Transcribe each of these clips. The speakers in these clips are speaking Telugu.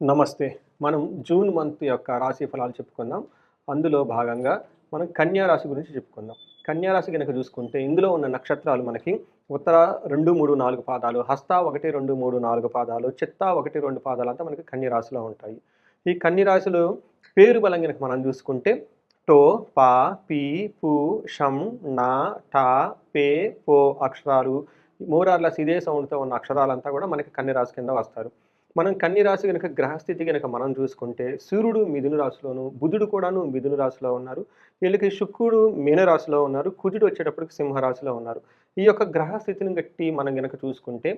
నమస్తే. మనం జూన్ మంత్ యొక్క రాశి ఫలాలు చెప్పుకుందాం. అందులో భాగంగా మనం కన్యా రాశి గురించి చెప్పుకుందాం. కన్యా రాశి గనక చూసుకుంటే ఇందులో ఉన్న నక్షత్రాలు మనకి ఉత్తర 2, 3, 4 పాదాలు, హస్త 1, 2, 3, 4 పాదాలు, చిత్త 1, 2 పాదాలంతా మనకి కన్య రాశిలో ఉంటాయి. ఈ కన్య రాశిలో పేరు బలం గనక మనం చూసుకుంటే టో, పా, పీ, పు, షం, నా, టా, పే, పో అక్షరాలు మోర్ ఆర్ లెస్ ఇదే సౌండ్‌తో ఉన్న అక్షరాలంతా కూడా మనకి కన్య రాశి కింద వస్తారు. మనం కన్య రాశి గనక గ్రహస్థితి గనక మనం చూసుకుంటే సూర్యుడు మిథున రాశిలోను, బుధుడు కూడాను మిథున రాశిలో ఉన్నారు. వీళ్ళకి శుక్రుడు మీన రాశిలో ఉన్నారు. కుజుడు వచ్చేటప్పటికి సింహ రాశిలో ఉన్నారు. ఈ యొక్క గ్రహస్థితిని బట్టి మనం గనక చూసుకుంటే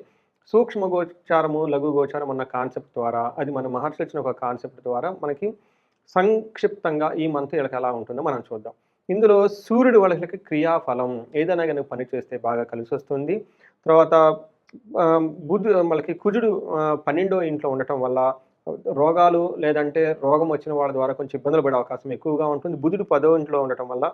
సూక్ష్మ గోచారము, లఘు గోచారం అన్న కాన్సెప్ట్ ద్వారా అది మన మహర్షులు ఇచ్చిన ఒక కాన్సెప్ట్ ద్వారా మనకి సంక్షిప్తంగా ఈ మంత్ వీళ్ళకి ఎలా ఉంటుందో మనం చూద్దాం. ఇందులో సూర్యుడు వాళ్ళకి క్రియాఫలం ఏదైనా గనక పని చేస్తే బాగా కలిసొస్తుంది. తర్వాత మనకి కుజుడు 12వ ఇంట్లో ఉండటం వల్ల రోగాలు లేదంటే రోగం వచ్చిన వాళ్ళ ద్వారా కొంచెం ఇబ్బందులు పడే అవకాశం ఎక్కువగా ఉంటుంది. బుధుడు 10వ ఇంట్లో ఉండటం వల్ల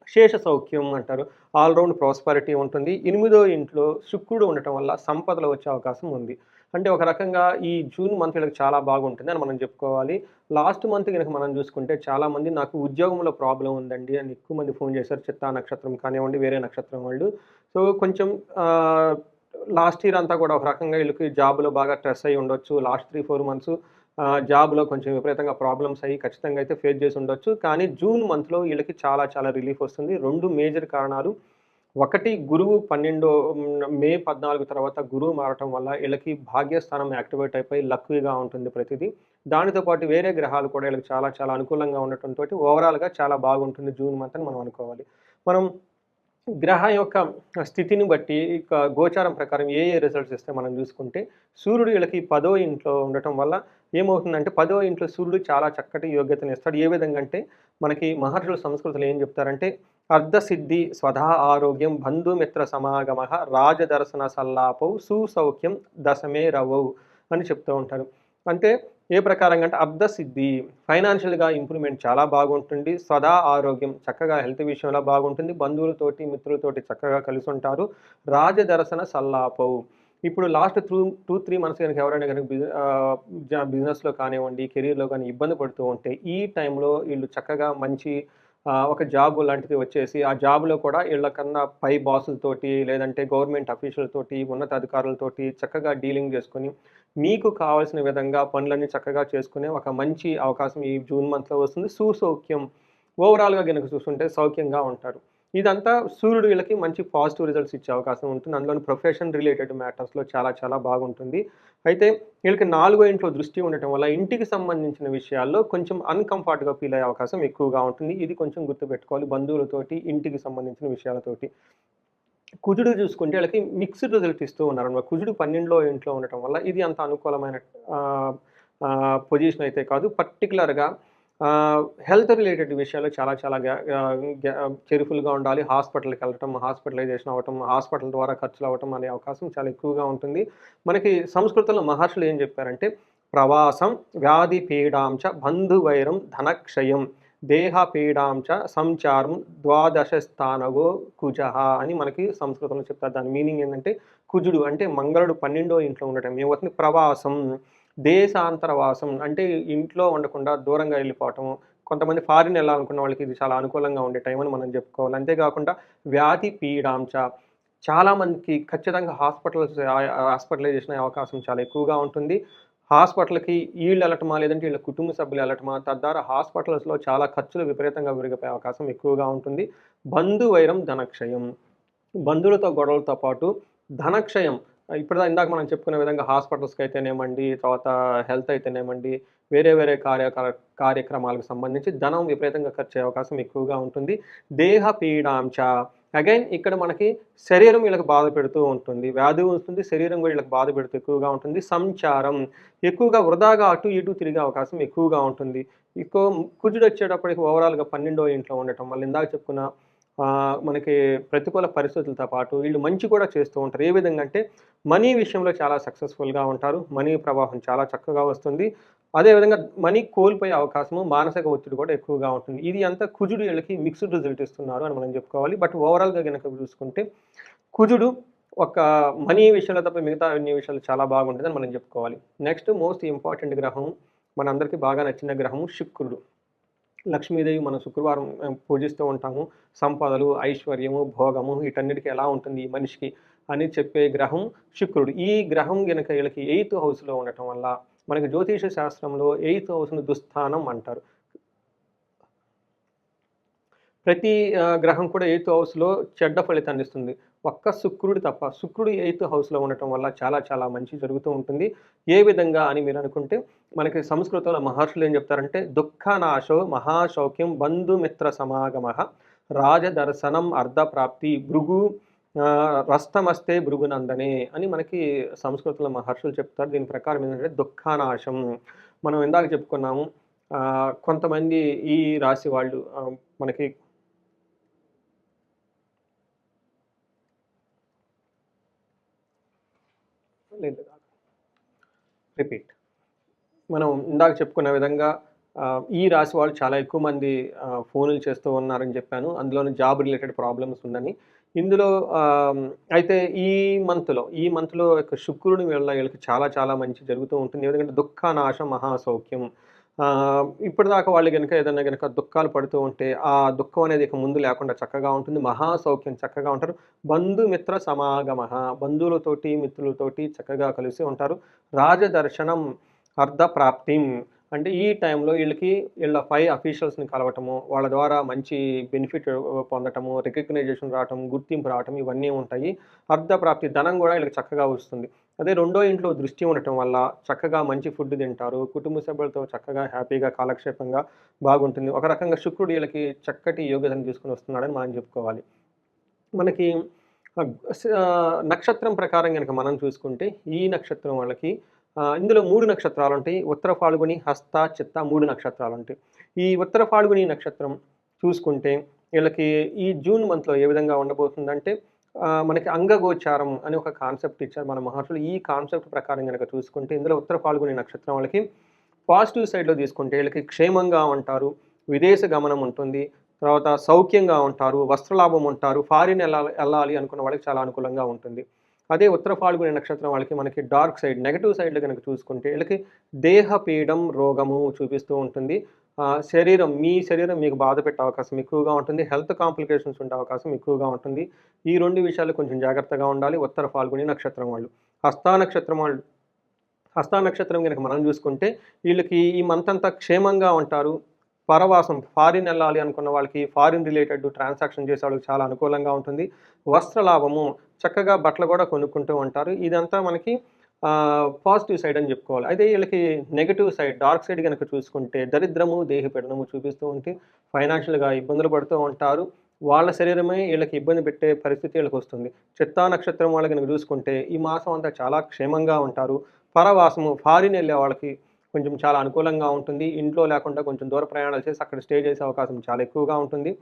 శేష సౌఖ్యం అంటారు. ఆల్ రౌండ్ ప్రాస్పరిటీ ఉంటుంది. 8వ ఇంట్లో శుక్రుడు ఉండటం వల్ల సంపదలు వచ్చే అవకాశం ఉంది. అంటే ఒక రకంగా ఈ జూన్ మంత్ వీళ్ళకి చాలా బాగుంటుంది అని మనం చెప్పుకోవాలి. లాస్ట్ మంత్ గనక మనం చూసుకుంటే చాలామంది నాకు ఉద్యోగంలో ప్రాబ్లమ్ ఉందండి అని ఎక్కువ మంది ఫోన్ చేశారు. చిత్తా నక్షత్రం కానివ్వండి, వేరే నక్షత్రం వాళ్ళు. సో కొంచెం లాస్ట్ ఇయర్ అంతా కూడా ఒక రకంగా వీళ్ళకి జాబ్‌లో బాగా స్ట్రెస్ అయ్యి ఉండొచ్చు. లాస్ట్ 3, 4 మంత్స్ జాబ్‌లో కొంచెం విపరీతంగా ప్రాబ్లమ్స్ అయ్యి ఖచ్చితంగా అయితే ఫేస్ చేసి ఉండొచ్చు. కానీ జూన్ మంత్‌లో వీళ్ళకి చాలా చాలా రిలీఫ్ వస్తుంది. 2 మేజర్ కారణాలు. ఒకటి గురువు మే 14 తర్వాత గురువు మారటం వల్ల వీళ్ళకి భాగ్యస్థానం యాక్టివేట్ అయిపోయి లక్కీగా ఉంటుంది ప్రతిదీ. దానితో పాటు వేరే గ్రహాలు కూడా వీళ్ళకి చాలా చాలా అనుకూలంగా ఉండటంతోటి ఓవరాల్‌గా చాలా బాగుంటుంది జూన్ మంత్ అని మనం అనుకోవాలి. మనం గ్రహం యొక్క స్థితిని బట్టి ఇక గోచారం ప్రకారం ఏ ఏ రిజల్ట్స్ ఇస్తాయి మనం చూసుకుంటే సూర్యుడు వీళ్ళకి 10వ ఇంట్లో ఉండటం వల్ల ఏమవుతుందంటే 10వ ఇంట్లో సూర్యుడు చాలా చక్కటి యోగ్యతను ఇస్తాడు. ఏ విధంగా అంటే మనకి మహర్షుల సంస్కృతిలో ఏం చెప్తారంటే అర్ధసిద్ధి స్వధా ఆరోగ్యం బంధుమిత్ర సమాగమ రాజదర్శన సల్లాపౌ సుసౌఖ్యం దశమే రవౌ అని చెప్తూ ఉంటారు. అంటే ఏ ప్రకారంగా అంటే అర్ధసిద్ధి ఫైనాన్షియల్‌గా ఇంప్రూవ్‌మెంట్ చాలా బాగుంటుంది. సదా ఆరోగ్యం చక్కగా హెల్త్ విషయంలో బాగుంటుంది. బంధువులతోటి, మిత్రులతోటి చక్కగా కలిసుంటారు. రాజదర్శన సల్లాపౌ ఇప్పుడు లాస్ట్ 3 మంత్స్ గనక ఎవరైనా గనక బిజినెస్‌లో కానివ్వండి, కెరియర్‌లో గాని ఇబ్బంది పడుతూ ఉంటే ఈ టైంలో వీళ్ళు చక్కగా మంచి ఒక జాబ్ లాంటిది వచ్చేసి ఆ జాబ్‌లో కూడా ఈళ్ళకన్నా పై బాసులతోటి లేదంటే గవర్నమెంట్ అఫీషియల్‌తోటి, ఉన్నతాధికారులతోటి చక్కగా డీలింగ్ చేసుకొని మీకు కావాల్సిన విధంగా పనులన్నీ చక్కగా చేసుకునే ఒక మంచి అవకాశం ఈ జూన్ మంత్‌లో వస్తుంది. సుసౌఖ్యం ఓవరాల్‌గా గనక చూసుకుంటే సౌఖ్యంగా ఉంటారు. ఇదంతా సూర్యుడు వీళ్ళకి మంచి పాజిటివ్ రిజల్ట్స్ ఇచ్చే అవకాశం ఉంటుంది. అందులోని ప్రొఫెషన్ రిలేటెడ్ మ్యాటర్స్‌లో చాలా చాలా బాగుంటుంది. అయితే వీళ్ళకి 4వ ఇంట్లో దృష్టి ఉండటం వల్ల ఇంటికి సంబంధించిన విషయాల్లో కొంచెం అన్‌కంఫర్ట్‌గా ఫీల్ అయ్యే అవకాశం ఎక్కువగా ఉంటుంది. ఇది కొంచెం గుర్తుపెట్టుకోవాలి బంధువులతోటి, ఇంటికి సంబంధించిన విషయాలతోటి. కుజుడు చూసుకుంటే వీళ్ళకి మిక్స్డ్ రిజల్ట్ ఇస్తూ ఉన్నారనమాట. కుజుడు 12వ ఇంట్లో ఉండటం వల్ల ఇది అంత అనుకూలమైన ఆహ్, పొజిషన్ అయితే కాదు. పర్టిక్యులర్‌గా హెల్త్ రిలేటెడ్ విషయాల్లో చాలా చాలా కేర్‌ఫుల్‌గా ఉండాలి. హాస్పిటల్‌కెళ్ళటం, హాస్పిటలైజేషన్ అవ్వటం, హాస్పిటల్ ద్వారా ఖర్చులవ్వటం అనే అవకాశం చాలా ఎక్కువగా ఉంటుంది. మనకి సంస్కృతంలో మహర్షులు ఏం చెప్పారంటే ప్రవాసం, వ్యాధి పీడాంచ, బంధువైరం, ధనక్షయం, దేహ పీడాంచ, సంచారం ద్వాదశ స్థానగో కుజః అని మనకి సంస్కృతంలో చెప్తారు. దాని మీనింగ్ ఏంటంటే కుజుడు అంటే మంగళుడు 12వ ఇంట్లో ఉండటం. ఏమవుతుంది ప్రవాసం, దేశాంతరవాసం అంటే ఇంట్లో ఉండకుండా దూరంగా వెళ్ళిపోవటం. కొంతమంది ఫారిన్ ఎళ్ళాలనుకున్న వాళ్ళకి ఇది చాలా అనుకూలంగా ఉండే టైం అని మనం చెప్పుకోవాలి. అంతేకాకుండా వ్యాధి పీడాంచ చాలా మందికి ఖచ్చితంగా హాస్పిటలైజేషన్ అయ్యే అవకాశం చాలా ఎక్కువగా ఉంటుంది. హాస్పిటల్‌కి ఈళ్ళెళ్ళటమా, లేదంటే ఈళ్ళ కుటుంబ సభ్యులు ఎళ్ళటమా, తద్వారా హాస్పిటల్స్‌లో చాలా ఖర్చులు విపరీతంగా పెరిగిపోయే అవకాశం ఎక్కువగా ఉంటుంది. బంధువైరం, ధనక్షయం. బంధువులతో గొడవలతో పాటు ధనక్షయం ఇందాక మనం చెప్పుకునే విధంగా హాస్పిటల్స్‌కైతేనేమండి, తర్వాత హెల్త్ అయితేనేమండి, వేరే వేరే కార్యక్రమాలకు సంబంధించి ధనం విపరీతంగా ఖర్చయ్యే అవకాశం ఎక్కువగా ఉంటుంది. దేహ పీడాంచ అగైన్ ఇక్కడ మనకి శరీరం వీళ్ళకి బాధ పెడుతూ ఉంటుంది. వ్యాధి వస్తుంది, శరీరం కూడా వీళ్ళకి బాధ పెడుతూ ఎక్కువగా ఉంటుంది. సంచారం ఎక్కువగా వృధాగా అటు ఇటు తిరిగే అవకాశం ఎక్కువగా ఉంటుంది. కుజుడొచ్చేటప్పటికి ఓవరాల్‌గా 12వ ఇంట్లో ఉండటం వల్ల ఇందాక చెప్పుకున్న మనకి ప్రతికూల పరిస్థితులతో పాటు వీళ్ళు మంచి కూడా చేస్తూ ఉంటారు. ఏ విధంగా అంటే మనీ విషయంలో చాలా సక్సెస్‌ఫుల్‌గా ఉంటారు. మనీ ప్రవాహం చాలా చక్కగా వస్తుంది. అదేవిధంగా మనీ కోల్పోయే అవకాశము, మానసిక ఒత్తిడి కూడా ఎక్కువగా ఉంటుంది. ఇది అంతా కుజుడు వీళ్ళకి మిక్స్డ్ రిజల్ట్ ఇస్తున్నారు అని మనం చెప్పుకోవాలి. బట్ ఓవరాల్‌గా గనక చూసుకుంటే కుజుడు ఒక మనీ విషయంలో తప్ప మిగతా అన్ని విషయాలు చాలా బాగుంటుందని మనం చెప్పుకోవాలి. నెక్స్ట్ మోస్ట్ ఇంపార్టెంట్ గ్రహం మనందరికీ బాగా నచ్చిన గ్రహం శుక్రుడు. లక్ష్మీదేవి మనం శుక్రవారం పూజిస్తూ ఉంటాము. సంపదలు, ఐశ్వర్యము, భోగము వీటన్నిటికి ఎలా ఉంటుంది ఈ మనిషికి అని చెప్పే గ్రహం శుక్రుడు. ఈ గ్రహం గనక వీళ్ళకి 8th హౌస్‌లో ఉండటం వల్ల మనకి జ్యోతిష శాస్త్రంలో 8th హౌస్‌ను దుస్థానం అంటారు. ప్రతి గ్రహం కూడా 8th హౌస్‌లో చెడ్డ ఫలితాన్ని ఇస్తుంది. ఒక్క శుక్రుడు తప్ప. శుక్రుడు 8th హౌస్‌లో ఉండటం వల్ల చాలా చాలా మంచి జరుగుతూ ఉంటుంది. ఏ విధంగా అని మీరు అనుకుంటే మనకి సంస్కృతంలో మహర్షులు ఏం చెప్తారంటే దుఃఖనాశో మహాశౌక్యం బంధుమిత్ర సమాగమః రాజదర్శనం అర్ధప్రాప్తి భృగు రస్తమస్తే భృగునందనే అని మనకి సంస్కృతంలో మహర్షులు చెప్తారు. దీని ప్రకారం ఏంటంటే దుఃఖనాశం. మనం ఇందాక చెప్పుకున్నాము. కొంతమంది ఈ రాశి వాళ్ళు మనకి లేదు. రిపీట్. మనం ఇందాక చెప్పుకున్న విధంగా ఈ రాశి వాళ్ళు చాలా ఎక్కువ మంది ఫోనులు చేస్తూ ఉన్నారని చెప్పాను. అందులోను జాబ్ రిలేటెడ్ ప్రాబ్లమ్స్ ఉందని. ఇందులో అయితే ఈ మంత్‌లో యొక్క శుక్రుడి వల్ల వీళ్ళకి చాలా చాలా మంచి జరుగుతూ ఉంటుంది. ఎందుకంటే దుఃఖనాశం మహాసౌఖ్యం. ఇప్పటిదాకా వాళ్ళు గనుక ఏదన్నా గనుక దుఃఖాలు పడుతూ ఉంటే, ఆ దుఃఖం అనేది ఇక ముందు లేకుండా చక్కగా ఉంటుంది. మహాసౌఖ్యం చక్కగా ఉంటారు. బంధుమిత్ర సమాగమః బంధువులతోటి, మిత్రులతోటి చక్కగా కలిసి ఉంటారు. రాజదర్శనం అర్ధప్రాప్తిం అంటే ఈ టైంలో వీళ్ళ పై అఫీషియల్స్‌ని కలవటము, వాళ్ళ ద్వారా మంచి బెనిఫిట్ పొందటము, రికగ్నైజేషన్ రావటం, గుర్తింపు రావటం ఇవన్నీ ఉంటాయి. అర్ధప్రాప్తి ధనం గూడా వీళ్ళకి చక్కగా వస్తుంది. అదే రెండో ఇంట్లో దృష్టి ఉండటం వల్ల చక్కగా మంచి ఫుడ్ తింటారు. కుటుంబ సభ్యులతో చక్కగా హ్యాపీగా కాలక్షేపంగా బాగుంటుంది. ఒక రకంగా శుక్రుడు వీళ్ళకి చక్కటి యోగ్యతను తీసుకొని వస్తున్నాడని మనం చెప్పుకోవాలి. మనకి నక్షత్రం ప్రకారం గనక మనం చూసుకుంటే ఈ నక్షత్రం వాళ్ళకి ఇందులో 3 నక్షత్రాలుంటాయి. ఉత్తర ఫాల్గుని, హస్త, చిత్త 3 నక్షత్రాలుంటాయి. ఈ ఉత్తర ఫాల్గుని నక్షత్రం చూసుకుంటే వీళ్ళకి ఈ జూన్ మంత్‌లో ఏ విధంగా ఉండబోతుందంటే మనకి అంగగోచారం అని ఒక కాన్సెప్ట్ ఇచ్చారు మన మహర్షులు. ఈ కాన్సెప్ట్ ప్రకారం గనక చూసుకుంటే ఇందులో ఉత్తర ఫాల్గుని నక్షత్రం వాళ్ళకి పాజిటివ్ సైడ్‌లో తీసుకుంటే వీళ్ళకి క్షేమంగా ఉంటారు. విదేశ గమనం ఉంటుంది. తర్వాత సౌఖ్యంగా ఉంటారు. వస్త్రలాభం ఉంటారు. ఫారిన్ ఎళ్ళాలి అనుకున్న వాళ్ళకి చాలా అనుకూలంగా ఉంటుంది. అదే ఉత్తర ఫాల్గుని నక్షత్రం వాళ్ళకి మనకి డార్క్ సైడ్, నెగెటివ్ సైడ్‌లో గనక చూసుకుంటే వీళ్ళకి దేహపీడం, రోగము చూపిస్తూ ఉంటుంది. మీ శరీరం మీకు బాధ పెట్టే అవకాశం ఎక్కువగా ఉంటుంది. హెల్త్ కాంప్లికేషన్స్ ఉండే అవకాశం ఎక్కువగా ఉంటుంది. ఈ 2 విషయాలు కొంచెం జాగ్రత్తగా ఉండాలి ఉత్తర ఫాల్గుని నక్షత్రం వాళ్ళు. హస్తా నక్షత్రం వాళ్ళు హస్తా నక్షత్రం గనక మనం చూసుకుంటే వీళ్ళకి ఈ మంత్ అంతా క్షేమంగా ఉంటారు. పరవాసం ఫారిన్ ఎళ్ళాలి అనుకున్న వాళ్ళకి ఫారిన్ రిలేటెడ్ ట్రాన్సాక్షన్ చేసే వాళ్ళకి చాలా అనుకూలంగా ఉంటుంది. వస్త్ర లాభము చక్కగా బట్టలు కూడా కొనుక్కుంటూ ఉంటారు. ఇదంతా మనకి పాజిటివ్ సైడ్ అని చెప్పుకోవాలి. అయితే వీళ్ళకి నెగెటివ్ సైడ్, డార్క్ సైడ్ గనక చూసుకుంటే దరిద్రము, దేహపీడనము చూపిస్తూ ఉంటే ఫైనాన్షియల్‌గా ఇబ్బందులు పడుతూ ఉంటారు. వాళ్ళ శరీరమే వీళ్ళకి ఇబ్బంది పెట్టే పరిస్థితి వీళ్ళకొస్తుంది. చిత్తా నక్షత్రం వాళ్ళు గనక చూసుకుంటే ఈ మాసం అంతా చాలా క్షేమంగా ఉంటారు. పరవాసము ఫారిన్ ఎళ్ళే వాళ్ళకి కొంచెం చాలా అనుకూలంగా ఉంటుంది. ఇంట్లో లేకుండా కొంచెం దూర ప్రయాణాలు చేసి అక్కడ స్టే చేసే అవకాశం చాలా ఎక్కువగా ఉంటుంది.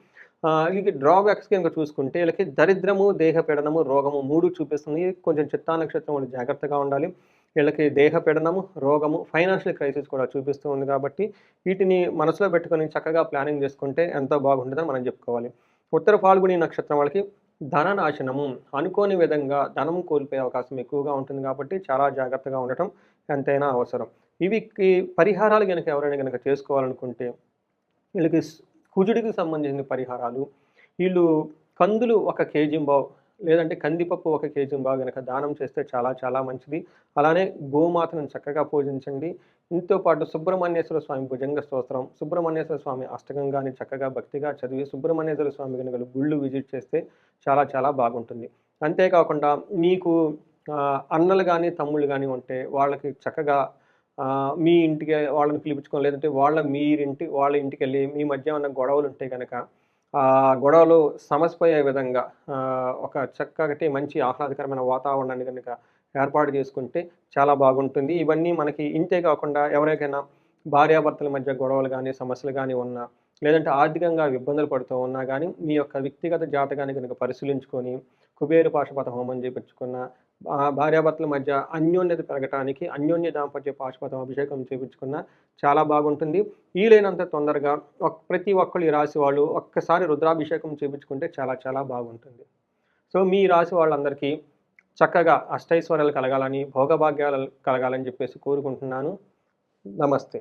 ఇది డ్రాబ్యాక్స్ గనుక చూసుకుంటే వీళ్ళకి దరిద్రము, దేహపీడనము, రోగము 3 చూపిస్తుంది. కొంచెం చిత్తా నక్షత్రం వాళ్ళు జాగ్రత్తగా ఉండాలి. వీళ్ళకి దేహపీడనము, రోగము, ఫైనాన్షియల్ క్రైసిస్ కూడా చూపిస్తూ ఉంది కాబట్టి వీటిని మనసులో పెట్టుకొని చక్కగా ప్లానింగ్ చేసుకుంటే ఎంతో బాగుంటుందని మనం చెప్పుకోవాలి. ఉత్తర ఫాల్గుని నక్షత్రం వాళ్ళకి ధననాశనము అనుకోని విధంగా ధనం కోల్పోయే అవకాశం ఎక్కువగా ఉంటుంది కాబట్టి చాలా జాగ్రత్తగా ఉండటం ఎంతైనా అవసరం. ఈ పరిహారాలు గనక ఎవరైనా గనక చేసుకోవాలనుకుంటే వీళ్ళకి కుజుడికి సంబంధించిన పరిహారాలు, వీళ్ళు కందులు 1 కేజీంబావు లేదంటే కందిపప్పు 1 కేజీంబావు గనక దానం చేస్తే చాలా చాలా మంచిది. అలానే గోమాతను చక్కగా పూజించండి. ఇంతో పాటు సుబ్రహ్మణ్యేశ్వర స్వామి భుజంగ స్తోత్రం, సుబ్రహ్మణ్యేశ్వర స్వామి అష్టకం గాని చక్కగా భక్తిగా చదివి సుబ్రహ్మణ్యేశ్వర స్వామి గనుక గుళ్ళు విజిట్ చేస్తే చాలా చాలా బాగుంటుంది. అంతేకాకుండా మీకు అన్నలు గాని, తమ్ముళ్ళు గాని ఉంటే వాళ్ళకి చక్కగా మీ ఇంటికి వాళ్ళని పిలిపించుకొని లేదంటే వాళ్ళ ఇంటికెళ్ళి మీ మధ్య ఏమన్నా గొడవలుంటే గనక ఆ గొడవలు సమసిపోయే విధంగా ఒక చక్కటి మంచి ఆహ్లాదకరమైన వాతావరణాన్ని గనుక ఏర్పాటు చేసుకుంటే చాలా బాగుంటుంది. ఇవన్నీ మనకి ఇంతే కాకుండా ఎవరికైనా భార్యాభర్తల మధ్య గొడవలు గానీ, సమస్యలు గానీ ఉన్నా, లేదంటే ఆర్థికంగా ఇబ్బందులు పడుతూ ఉన్నా గానీ, మీ యొక్క వ్యక్తిగత జాతకాన్ని గనుక పరిశీలించుకొని కుబేర పాశుపత హోమం చేపించుకున్న, భార్యాభర్తల మధ్య అన్యోన్యత పెరగటానికి అన్యోన్య దాంపత్య పాశుపతం అభిషేకం చేపించుకున్న చాలా బాగుంటుంది. వీలైనంత తొందరగా ప్రతి ఒక్కళ్ళు ఈ రాశి వాళ్ళు ఒక్కసారి రుద్రాభిషేకం చేపించుకుంటే చాలా చాలా బాగుంటుంది. సో, మీ రాశి వాళ్ళందరికీ చక్కగా అష్టైశ్వర్యాలు కలగాలని, భోగభాగ్యాలు కలగాలని చెప్పేసి కోరుకుంటున్నాను. నమస్తే.